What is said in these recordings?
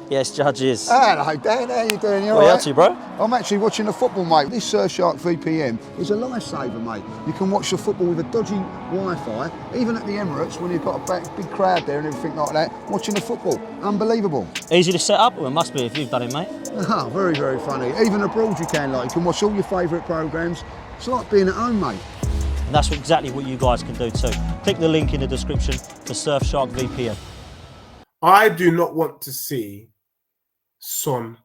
Yes, judges. Hello, Dan. How you doing? You What are you all up to, bro? I'm actually watching the football, mate. This Surfshark VPN is a lifesaver, mate. You can watch the football with a dodgy Wi-Fi, even at the Emirates when you've got a big crowd there and everything like that, watching the football. Unbelievable. Easy to set up? Well, it must be if you've done it, mate. Ah, very, very funny. Even abroad you can watch all your favourite programmes. It's like being at home, mate. And that's exactly what you guys can do too. Click the link in the description for Surfshark VPN. I do not want to see Son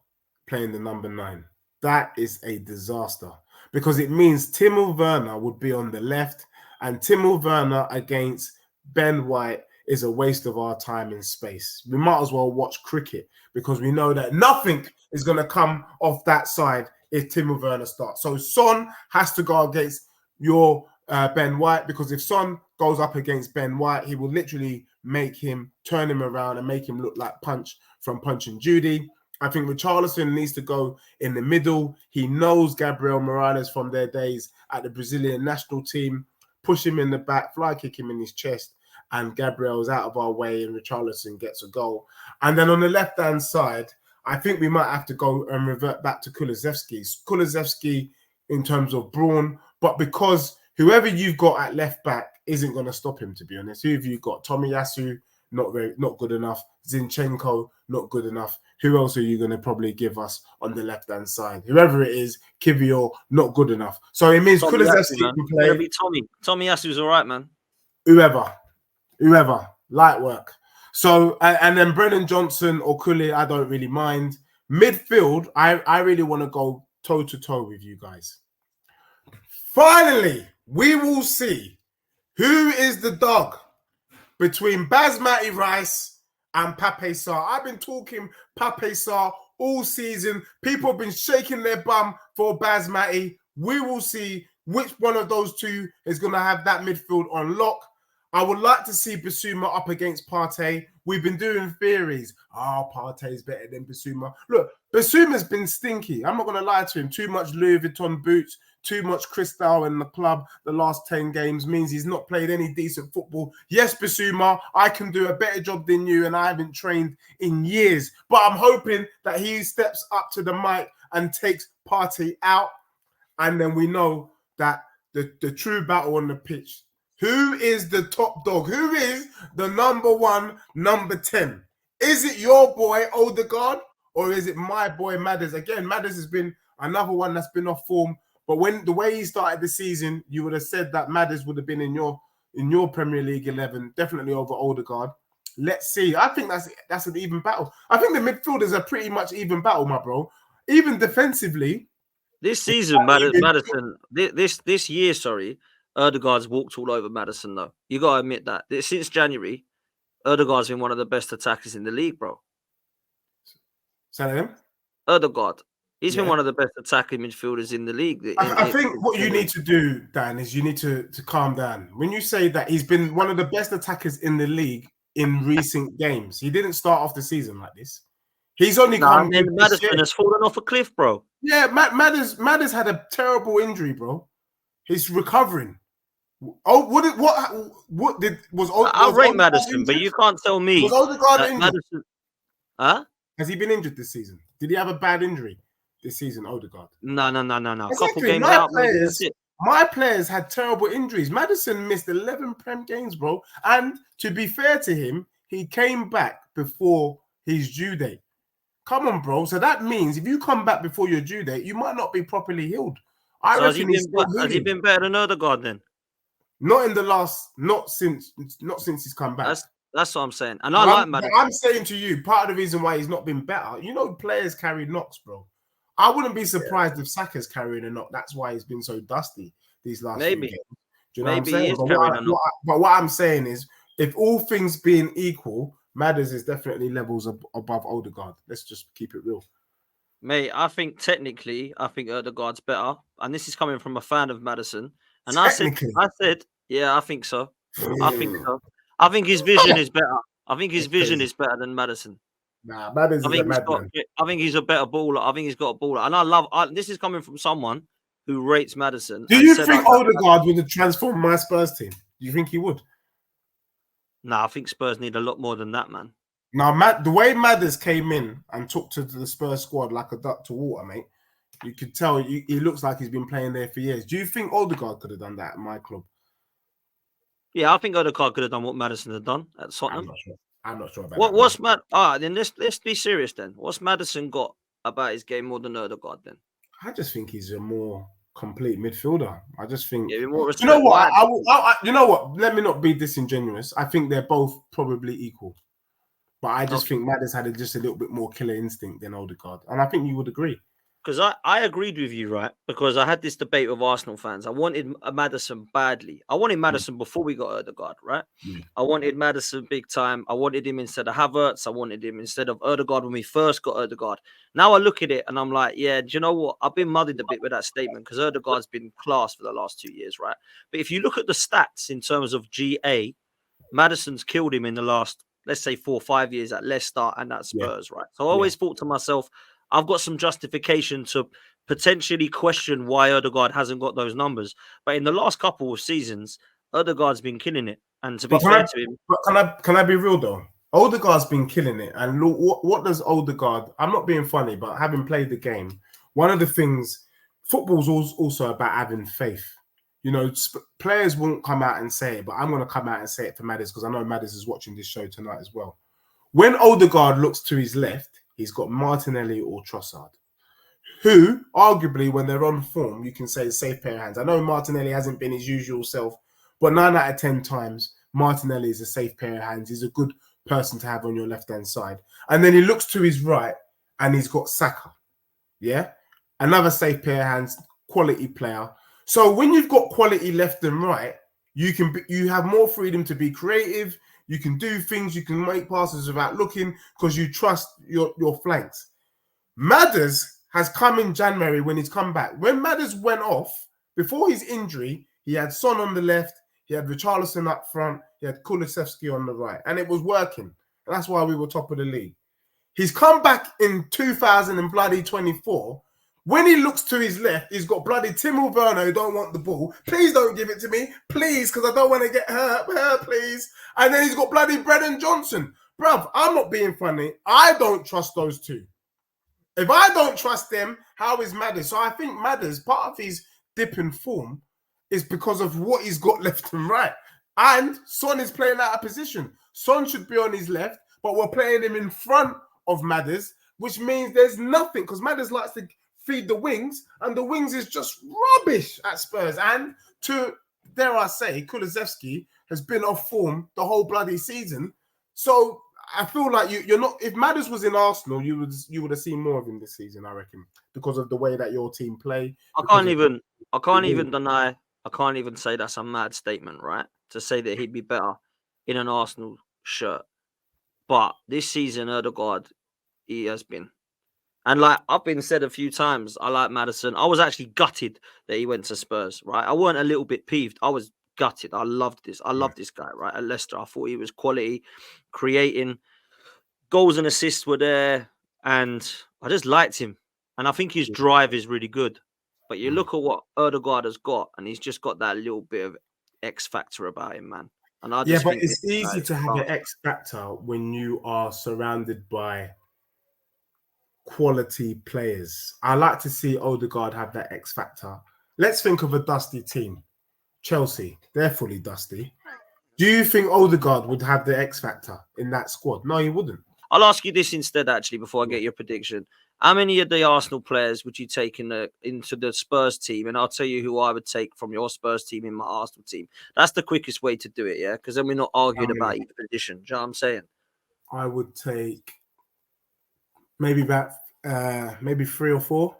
playing the number 9. That is a disaster because it means Timo Werner would be on the left, and Timo Werner against Ben White is a waste of our time and space. We might as well watch cricket because we know that nothing is going to come off that side if Timo Werner starts. So Son has to go against your Ben White, because if Son goes up against Ben White, he will literally turn him around and make him look like Punch from Punch and Judy. I think Richarlison needs to go in the middle. He knows Gabriel Morales from their days at the Brazilian national team. Push him in the back, fly kick him in his chest, and Gabriel's out of our way and Richarlison gets a goal. And then on the left-hand side, I think we might have to go and revert back to Kulusevski in terms of brawn, but because whoever you've got at left back isn't going to stop him, to be honest. Who have you got? Tomiyasu, not good enough. Zinchenko, not good enough. Who else are you going to probably give us on the left-hand side? Whoever it is, Kivior, not good enough. So it means Kulusevski can play. It'll be Tomiyasu's all right, man. Whoever, light work. So, and then Brennan Johnson or Kule, I don't really mind. Midfield, I really want to go toe-to-toe with you guys. Finally, we will see who is the dog between Basmati Rice and Pape Sarr. I've been talking Pape Sarr all season. People have been shaking their bum for Basmati. We will see which one of those two is going to have that midfield on lock. I would like to see Bissouma up against Partey. We've been doing theories. Partey's better than Bissouma. Look, Bissouma's been stinky. I'm not going to lie to him. Too much Louis Vuitton boots, too much Cristal in the club the last 10 games means he's not played any decent football. Yes, Bissouma, I can do a better job than you, and I haven't trained in years. But I'm hoping that he steps up to the mic and takes Partey out. And then we know that the true battle on the pitch. Who is the top dog? Who is the number 1, number 10? Is it your boy Odegaard, or is it my boy Maddison? Again, Maddison has been another one that's been off form. But when the way he started the season, you would have said that Maddison would have been in your Premier League 11, definitely over Odegaard. Let's see. I think that's an even battle. I think the midfielders are pretty much even battle, my bro. Even defensively. This season, Maddison, this year, Odegaard's walked all over Maddison, though. You got to admit that. Since January, Odegaard's been one of the best attackers in the league, bro. Say that again? Odegaard. He's been one of the best attacking midfielders in the league. I think what you need to do, Dan, is you need to calm down. When you say that he's been one of the best attackers in the league in recent games, he didn't start off the season like this. He's only come. Maddison has fallen off a cliff, bro. Yeah, Maddison had a terrible injury, bro. He's recovering. Oh, I'll rate Maddison, but you can't tell me. Was Odegaard injured? Maddison, Has he been injured this season? Did he have a bad injury this season, Odegaard? No. Exactly. Couple games out. My players had terrible injuries. Maddison missed 11 Prem games, bro. And to be fair to him, he came back before his due date. Come on, bro. So that means if you come back before your due date, you might not be properly healed. Has he been better than Odegaard then? Not since he's come back. That's what I'm saying. And I like Maddison. I'm saying to you, part of the reason why he's not been better, players carry knocks, bro. I wouldn't be surprised if Saka's carrying a knock. That's why he's been so dusty these last few games. Do you know what I'm saying? But what I'm saying is, if all things being equal, Maddison is definitely levels above Odegaard. Let's just keep it real. Mate, I think Odegaard's better. And this is coming from a fan of Maddison. And I said, yeah, I think so. I think his vision is better. I think his vision is better than Maddison. Nah, Maddison is a madman. I think he's a better baller. I think he's got a baller. And this is coming from someone who rates Maddison. Do you think Odegaard would have transformed my Spurs team? Do you think he would? No, I think Spurs need a lot more than that, man. Now, the way Maddison came in and took to the Spurs squad like a duck to water, mate, you could tell he looks like he's been playing there for years. Do you think Odegaard could have done that at my club? Yeah, I think Odegaard could have done what Maddison had done at Tottenham. I'm not sure about what, that. What's Mad? Then let's be serious. Then what's Maddison got about his game more than Odegaard? Then I just think he's a more complete midfielder. I just think more you know what? You know what? Let me not be disingenuous. I think they're both probably equal, but I just think Maddison had just a little bit more killer instinct than Odegaard, and I think you would agree. Because I agreed with you, right? Because I had this debate with Arsenal fans. I wanted Maddison badly. I wanted Maddison before we got Odegaard, right? I wanted Maddison big time. I wanted him instead of Havertz. I wanted him instead of Odegaard when we first got Odegaard. Now I look at it and I'm like, yeah, do you know what? I've been muddied a bit with that statement because Odegaard's been class for the last 2 years, right? But if you look at the stats in terms of GA, Maddison's killed him in the last, let's say, 4 or 5 years at Leicester and at Spurs, right? So I always thought to myself, I've got some justification to potentially question why Odegaard hasn't got those numbers. But in the last couple of seasons, Odegaard's been killing it. And to be fair to him... But can I be real, though? Odegaard's been killing it. And look, what does Odegaard... I'm not being funny, but having played the game, one of the things... Football's also about having faith. You know, players won't come out and say it, but I'm going to come out and say it for Maddison because I know Maddison is watching this show tonight as well. When Odegaard looks to his left, he's got Martinelli or Trossard, who, arguably, when they're on form, you can say is safe pair of hands. I know Martinelli hasn't been his usual self, but 9 out of 10 times, Martinelli is a safe pair of hands. He's a good person to have on your left-hand side. And then he looks to his right, and he's got Saka. Yeah? Another safe pair of hands, quality player. So when you've got quality left and right, you have more freedom to be creative. You can do things, you can make passes without looking because you trust your flanks. Madders has come in January when he's come back. When Madders went off, before his injury, he had Son on the left, he had Richarlison up front, he had Kulusevski on the right, and it was working. And that's why we were top of the league. He's come back in 2024. When he looks to his left, he's got bloody Timo Werner who don't want the ball. Please don't give it to me. Please, because I don't want to get hurt, please. And then he's got bloody Brennan Johnson. Bruv, I'm not being funny. I don't trust those two. If I don't trust them, how is Madders? So I think Madders, part of his dip in form is because of what he's got left and right. And Son is playing out of position. Son should be on his left, but we're playing him in front of Madders, which means there's nothing because Madders likes to feed the wings, and the wings is just rubbish at Spurs. And to, dare I say, Kulusevski has been off form the whole bloody season. So I feel like you're not. If Madders was in Arsenal, you would have seen more of him this season, I reckon, because of the way that your team play. I can't even deny. I can't even say that's a mad statement, right? To say that he'd be better in an Arsenal shirt. But this season, Odegaard, he has been. And like I've been said a few times, I like Maddison. I was actually gutted that he went to Spurs, right? I weren't a little bit peeved. I was gutted. I loved this. I love this guy, right? At Leicester, I thought he was quality, creating goals and assists were there, and I just liked him. And I think his drive is really good. But you look at what Odegaard has got, and he's just got that little bit of X factor about him, man. And I just but it's easy to have an X factor when you are surrounded by quality players. I like to see Odegaard have that X factor. Let's think of a dusty team. Chelsea, they're fully dusty. Do you think Odegaard would have the X factor in that squad? No, he wouldn't. I'll ask you this instead, actually, before I get your prediction. How many of the Arsenal players would you take into the Spurs team? And I'll tell you who I would take from your Spurs team in my Arsenal team. That's the quickest way to do it, yeah? Because then we're not arguing about each position. Do you know what I'm saying? I would take maybe 3 or 4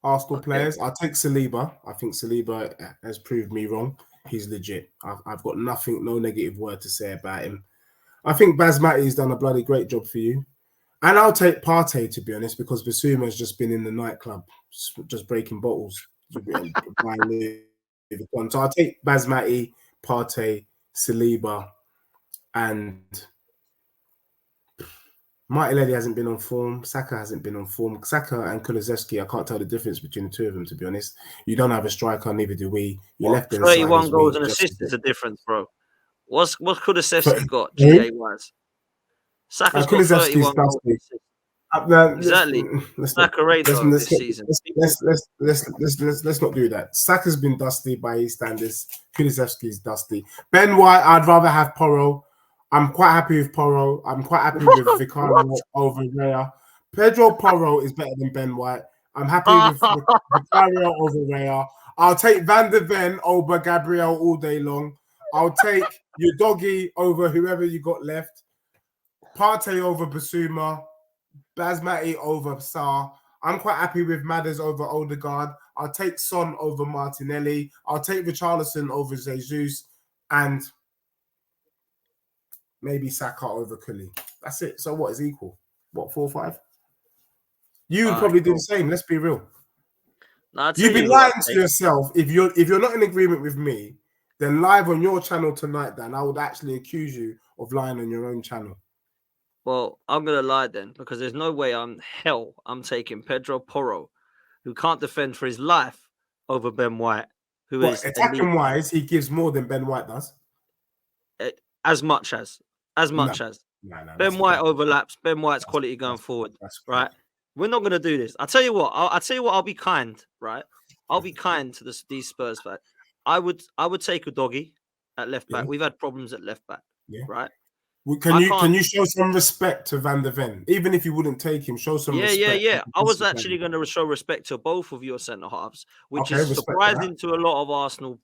Arsenal players. I'll take Saliba. I think Saliba has proved me wrong. He's legit. I've got no negative word to say about him. I think Basmati's done a bloody great job for you. And I'll take Partey, to be honest, because Basuma's just been in the nightclub, just breaking bottles. So I'll take Basmati, Partey, Saliba, and Martinelli hasn't been on form. Saka hasn't been on form. Saka and Kulusevski, I can't tell the difference between the two of them, to be honest. You don't have a striker, neither do we. You left 31 goals and assists is a difference, bro. What's Kulusevski got, GA-wise? Saka's got Kulusevski's 31 goals dusty. this season. Exactly. Saka radar this season. Let's not do that. Saka's been dusty by his standards. Kulusevski's dusty. Ben White, I'd rather have Porro. I'm quite happy with Porro. I'm quite happy with Vicario over Raya. Pedro Porro is better than Ben White. I'm happy with Vicario over Raya. I'll take Van de Ven over Gabriel all day long. I'll take your doggy over whoever you got left. Partey over Basuma. Basmati over Sarr. I'm quite happy with Maddison over Odegaard. I'll take Son over Martinelli. I'll take Richarlison over Jesus. And maybe Saka over Kuli. That's it. So what is equal? What, 4-5? You would probably do the same. Let's be real. You'd be lying to yourself if you're not in agreement with me. Then live on your channel tonight, Dan, I would actually accuse you of lying on your own channel. Well, I'm gonna lie then, because there's no way I'm taking Pedro Porro, who can't defend for his life, over Ben White, who is attacking wise, he gives more than Ben White does. As much as. Ben White overlaps. Ben White's quality going forward, right? We're not gonna do this. I'll tell you what. I'll be kind, right? I'll be kind to these Spurs fans. I would take a doggy at left back. We've had problems at left back, right? Can you show some respect to Van de Ven? Even if you wouldn't take him, show some respect. Yeah. I was actually going to show respect to both of your centre halves, which is surprising to a lot of Arsenal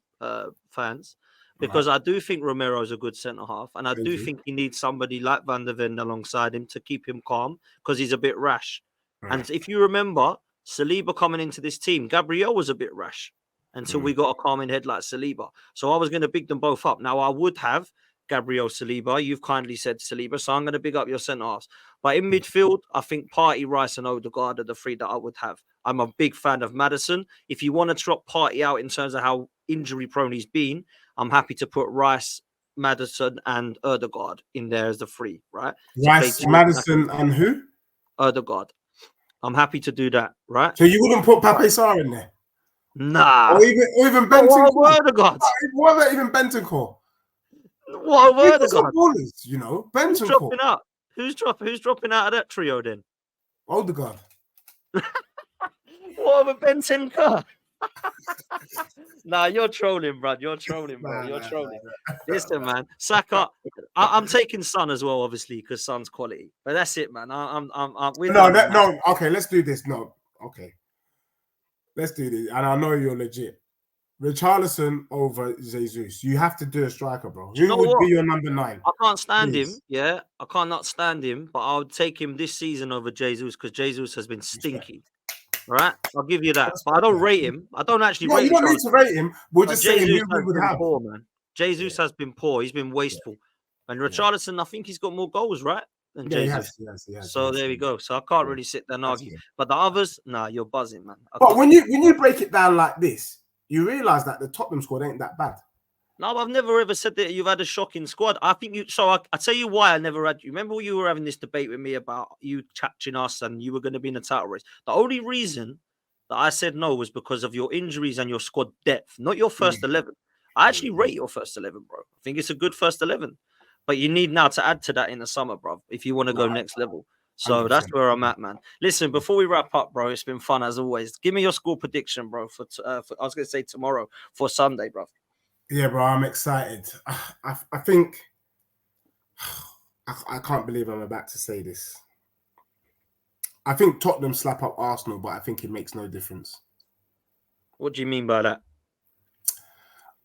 fans, because I do think Romero is a good centre half, and I do think he needs somebody like Van de Ven alongside him to keep him calm, because he's a bit rash. And if you remember, Saliba coming into this team, Gabriel was a bit rash until we got a calming head like Saliba. So I was going to big them both up. Now I would have Gabriel Saliba. You've kindly said Saliba, so I'm going to big up your centre halves. But in midfield, I think Partey, Rice, and Odegaard are the three that I would have. I'm a big fan of Maddison. If you want to drop Partey out in terms of how injury prone he's been, I'm happy to put Rice, Maddison, and Odegaard in there as the three, right? Rice, Maddison, and who? Odegaard. I'm happy to do that, right? So you wouldn't put Pape Sarr in there? Nah. Or even Bentancur? Odegaard. What about even Bentancur? What over Odegaard? Ballers, you know, Bentancur. Who's dropping out? Who's dropping out of that trio then? Odegaard. What over Bentancur? Nah, you're trolling, bro. You're trolling. Listen, man. Saka. I'm taking Son as well, obviously, because Son's quality. But that's it, man. No. Okay, let's do this. No, okay, let's do this. And I know you're legit. Richarlison over Jesus. You have to do a striker, bro. Who would be your number 9? I can't stand him. Yeah, I can't not stand him. But I'll take him this season over Jesus, because Jesus has been stinky. Right, I'll give you that. But I don't rate him. I don't actually rate him. You don't need to rate him. We're just saying who we would have. Poor, man. Jesus has been poor. He's been wasteful. And Richarlison, I think he's got more goals, right? Than Jesus. He has. So there we go. So I can't really sit there and argue. Good. But the others, nah, you're buzzing, man. But when you break it down like this, you realise that the Tottenham squad ain't that bad. No, I've never ever said that you've had a shocking squad. I think you. So I tell you why I never had you. Remember you were having this debate with me about you catching us and you were going to be in a title race. The only reason that I said no was because of your injuries and your squad depth, not your first 11. I actually rate your first 11, bro. I think it's a good first 11. But you need now to add to that in the summer, bro, if you want to go next level. So 100%. That's where I'm at, man. Listen, before we wrap up, bro, it's been fun as always. Give me your score prediction, bro, for I was going to say tomorrow, for Sunday, bro. Yeah, bro, I'm excited. I think I can't believe I'm about to say this. I think Tottenham slap up Arsenal, but I think it makes no difference. What do you mean by that?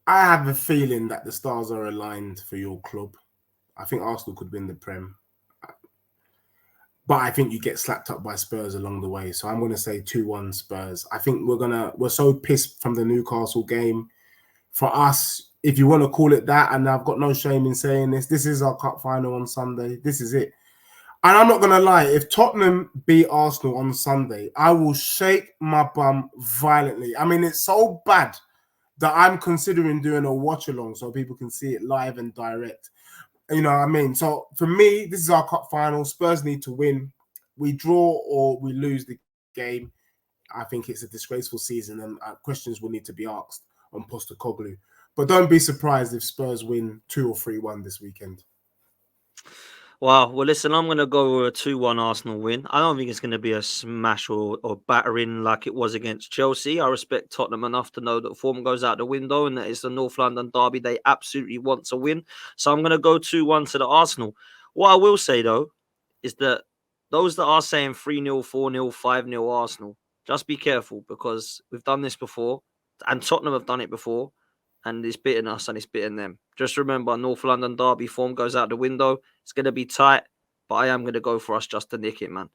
I have a feeling that the stars are aligned for your club. I think Arsenal could win the Prem. But I think you get slapped up by Spurs along the way. So I'm going to say 2-1 Spurs. I think we're so pissed from the Newcastle game. For us, if you want to call it that, and I've got no shame in saying this is our cup final on Sunday. This is it. And I'm not going to lie, if Tottenham beat Arsenal on Sunday, I will shake my bum violently. I mean, it's so bad that I'm considering doing a watch-along so people can see it live and direct. You know what I mean? So for me, this is our cup final. Spurs need to win. We draw or we lose the game. I think it's a disgraceful season and questions will need to be asked on Postecoglou. But don't be surprised if Spurs win 2 or 3-1 this weekend. Wow. Well, listen, I'm going to go with a 2-1 Arsenal win. I don't think it's going to be a smash or battering like it was against Chelsea. I respect Tottenham enough to know that form goes out the window and that it's the North London derby. They absolutely want to win. So I'm going to go 2-1 to the Arsenal. What I will say, though, is that those that are saying 3-0, 4-0, 5-0 Arsenal, just be careful because we've done this before and Tottenham have done it before and it's bitten us and it's bitten them. Just remember, North London derby form goes out the window. It's going to be tight, but I am going to go for us just to nick it, man.